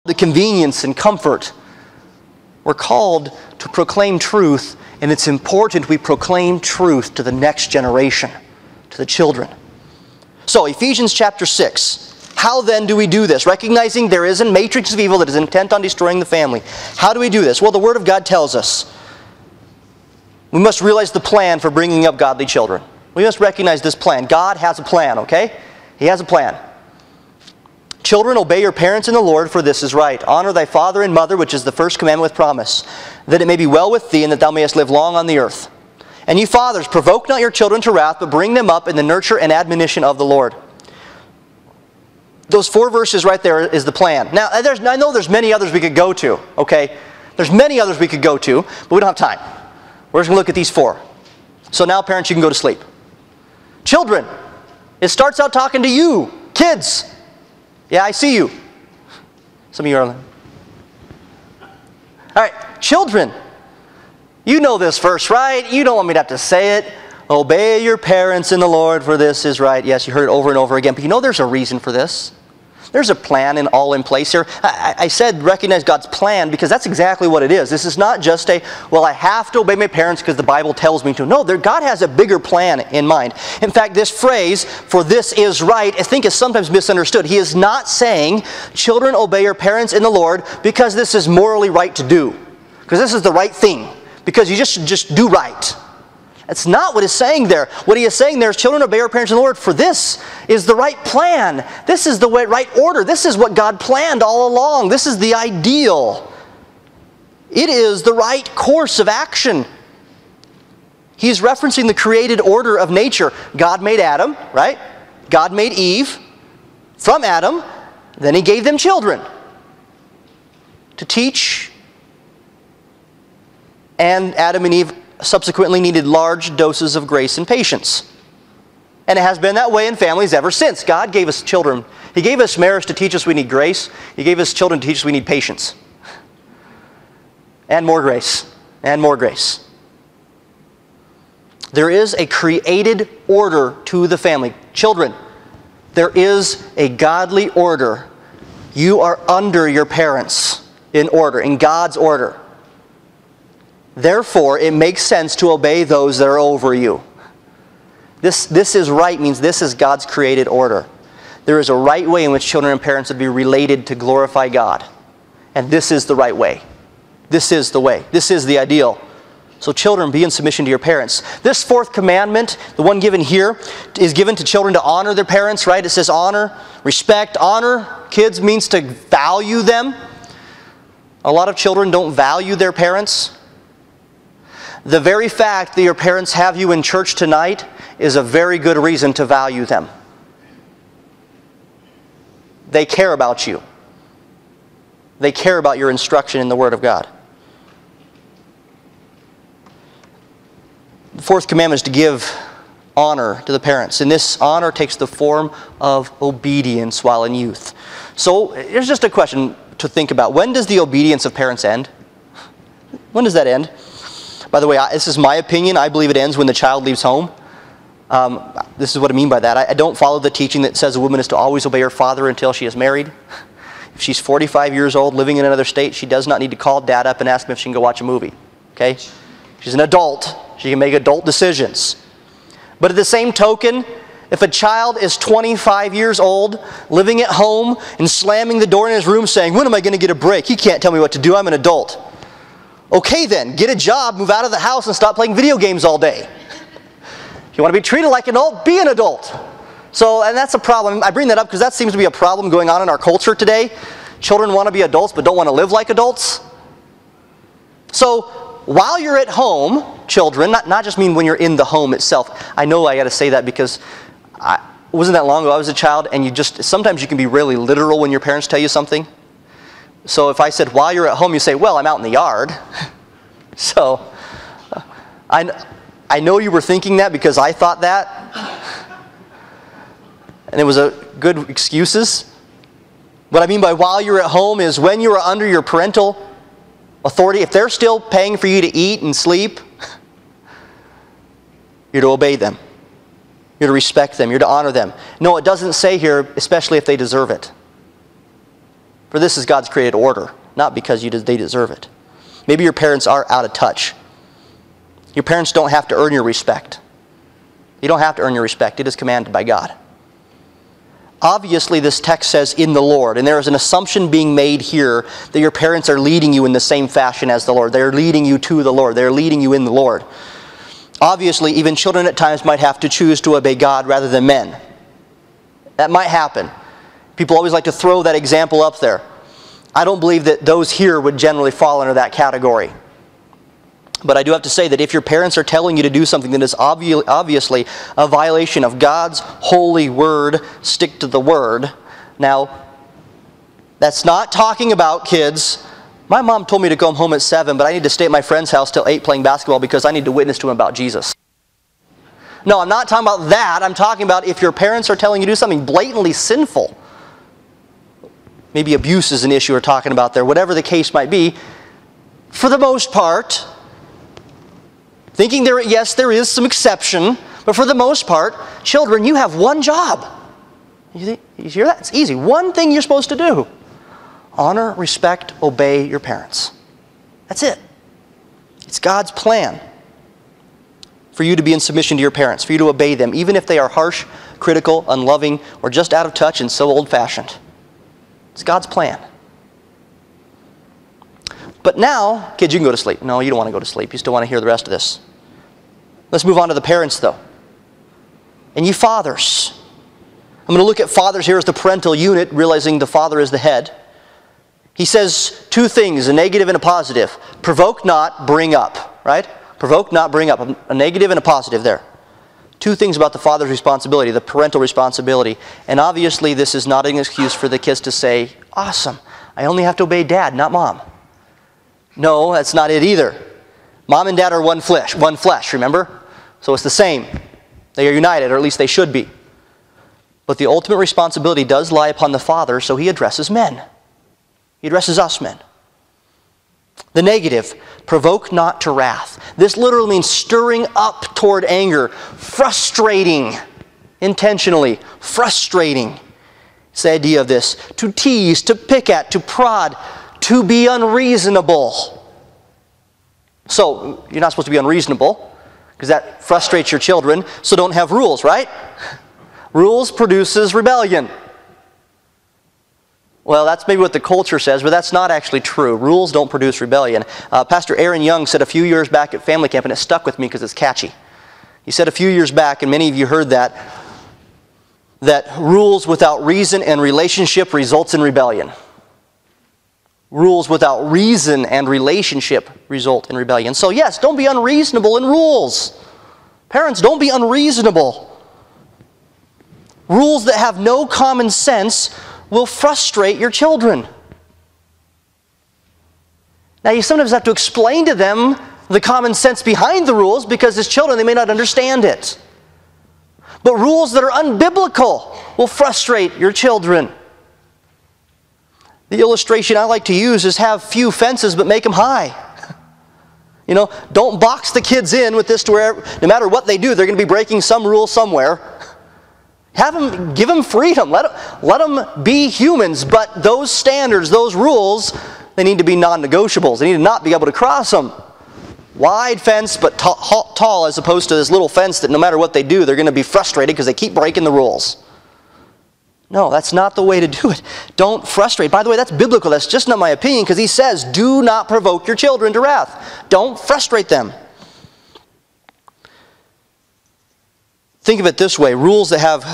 to convenience and comfort. We're called to proclaim truth, and it's important we proclaim truth to the next generation, to the children. So, Ephesians chapter 6. How then do we do this? Recognizing there is a matrix of evil that is intent on destroying the family. How do we do this? Well, the Word of God tells us. We must realize the plan for bringing up godly children. We must recognize this plan. God has a plan, okay? He has a plan. Children, obey your parents in the Lord, for this is right. Honor thy father and mother, which is the first commandment with promise, that it may be well with thee, and that thou mayest live long on the earth. And ye fathers, provoke not your children to wrath, but bring them up in the nurture and admonition of the Lord. Those 4 verses right there is the plan. Now, I know there's many others we could go to, okay? There's many others we could go to, but we don't have time. We're just going to look at these 4. So now, parents, you can go to sleep. Children, it starts out talking to you. Kids, yeah, I see you. Some of you are. All right, children, you know this verse, right? You don't want me to have to say it. Obey your parents in the Lord, for this is right. Yes, you heard it over and over again, but you know there's a reason for this. There's a plan all in place here. I said recognize God's plan because that's exactly what it is. This is not just well, I have to obey my parents because the Bible tells me to. No, God has a bigger plan in mind. In fact, this phrase, for this is right, I think is sometimes misunderstood. He is not saying, children, obey your parents in the Lord because this is morally right to do. Because this is the right thing. Because you just do right. That's not what he's saying there. What he is saying there is, children, obey your parents in the Lord, for this is the right plan. This is the right order. This is what God planned all along. This is the ideal. It is the right course of action. He's referencing the created order of nature. God made Adam, right? God made Eve from Adam. Then He gave them children to teach. And Adam and Eve subsequently needed large doses of grace and patience. And it has been that way in families ever since. God gave us children. He gave us marriage to teach us we need grace. He gave us children to teach us we need patience. And more grace. And more grace. There is a created order to the family. Children, there is a godly order. You are under your parents in order, in God's order. Therefore, it makes sense to obey those that are over you. This is right means this is God's created order. There is a right way in which children and parents would be related to glorify God. And this is the right way. This is the way. This is the ideal. So children, be in submission to your parents. This 4th commandment, the one given here, is given to children to honor their parents, right? It says honor, respect, honor. Kids means to value them. A lot of children don't value their parents. The very fact that your parents have you in church tonight is a very good reason to value them. They care about you. They care about your instruction in the Word of God. The 4th commandment is to give honor to the parents. And this honor takes the form of obedience while in youth. So here's just a question to think about. When does the obedience of parents end? When does that end? By the way, this is my opinion. I believe it ends when the child leaves home. This is what I mean by that. I don't follow the teaching that says a woman is to always obey her father until she is married. If she's 45 years old, living in another state, she does not need to call dad up and ask him if she can go watch a movie. Okay? She's an adult. She can make adult decisions. But at the same token, if a child is 25 years old, living at home, and slamming the door in his room saying, when am I going to get a break? He can't tell me what to do. I'm an adult. Okay then, get a job, move out of the house, and stop playing video games all day. If you want to be treated like an adult, be an adult. So, and that's a problem. I bring that up because that seems to be a problem going on in our culture today. Children want to be adults but don't want to live like adults. So, while you're at home, children, not just mean when you're in the home itself. I know I got to say that because it wasn't that long ago I was a child, and sometimes you can be really literal when your parents tell you something. So if I said, while you're at home, you say, well, I'm out in the yard. So, I know you were thinking that because I thought that. And it was a good excuses. What I mean by while you're at home is when you are under your parental authority, if they're still paying for you to eat and sleep, you're to obey them. You're to respect them. You're to honor them. No, it doesn't say here, especially if they deserve it. For this is God's created order, not because they deserve it. Maybe your parents are out of touch. Your parents don't have to earn your respect. You don't have to earn your respect. It is commanded by God. Obviously, this text says, in the Lord. And there is an assumption being made here that your parents are leading you in the same fashion as the Lord. They're leading you to the Lord. They're leading you in the Lord. Obviously, even children at times might have to choose to obey God rather than men. That might happen. People always like to throw that example up there. I don't believe that those here would generally fall under that category. But I do have to say that if your parents are telling you to do something that is obviously a violation of God's holy word, stick to the word. Now, that's not talking about kids. My mom told me to come home at 7, but I need to stay at my friend's house till 8 playing basketball because I need to witness to him about Jesus. No, I'm not talking about that. I'm talking about if your parents are telling you to do something blatantly sinful. Maybe abuse is an issue we're talking about there. Whatever the case might be, for the most part, thinking there is some exception, but for the most part, children, you have one job. You hear that? It's easy. One thing you're supposed to do. Honor, respect, obey your parents. That's it. It's God's plan for you to be in submission to your parents, for you to obey them, even if they are harsh, critical, unloving, or just out of touch and so old-fashioned. It's God's plan. But now, kids, you can go to sleep. No, you don't want to go to sleep. You still want to hear the rest of this. Let's move on to the parents, though. And you fathers. I'm going to look at fathers here as the parental unit, realizing the father is the head. He says two things, a negative and a positive. Provoke not, bring up. Right? Provoke not, bring up. A negative and a positive there. Two things about the father's responsibility, the parental responsibility. And obviously this is not an excuse for the kids to say, awesome, I only have to obey dad, not mom. No, that's not it either. Mom and dad are one flesh, remember? So it's the same. They are united, or at least they should be. But the ultimate responsibility does lie upon the father, so he addresses men. He addresses us men. The negative, provoke not to wrath. This literally means stirring up toward anger, frustrating, intentionally, frustrating. It's the idea of this. To tease, to pick at, to prod, to be unreasonable. So, you're not supposed to be unreasonable, because that frustrates your children, so don't have rules, right? Rules produces rebellion. Well, that's maybe what the culture says, but that's not actually true. Rules don't produce rebellion. Pastor Aaron Young said a few years back at family camp, and it stuck with me because it's catchy. He said a few years back, and many of you heard that rules without reason and relationship results in rebellion. Rules without reason and relationship result in rebellion. So yes, don't be unreasonable in rules. Parents, don't be unreasonable. Rules that have no common sense will frustrate your children. Now you sometimes have to explain to them the common sense behind the rules because as children they may not understand it. But rules that are unbiblical will frustrate your children. The illustration I like to use is have few fences but make them high. You know, don't box the kids in with this to where no matter what they do they're going to be breaking some rule somewhere. Give them freedom. Let them be humans, but those standards, those rules, they need to be non-negotiables. They need to not be able to cross them. Wide fence, but tall, as opposed to this little fence that no matter what they do, they're going to be frustrated because they keep breaking the rules. No, that's not the way to do it. Don't frustrate. By the way, that's biblical. That's just not my opinion because he says, do not provoke your children to wrath. Don't frustrate them. Think of it this way, rules that have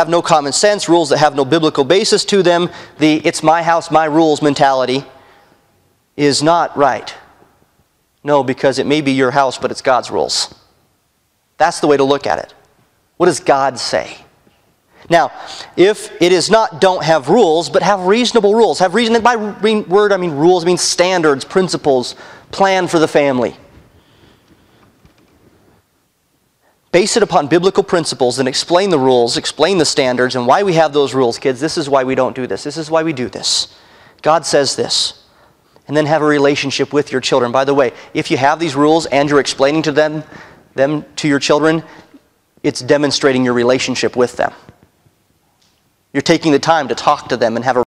no common sense, rules that have no biblical basis to them, the it's my house, my rules mentality is not right. No, because it may be your house, but it's God's rules. That's the way to look at it. What does God say? Now, if it is not don't have rules, but have reasonable rules. Have reason, by word I mean rules, I mean standards, principles, plan for the family. Base it upon biblical principles and explain the rules, explain the standards, and why we have those rules, kids. This is why we don't do this. This is why we do this. God says this. And then have a relationship with your children. By the way, if you have these rules and you're explaining to them to your children, it's demonstrating your relationship with them. You're taking the time to talk to them and have a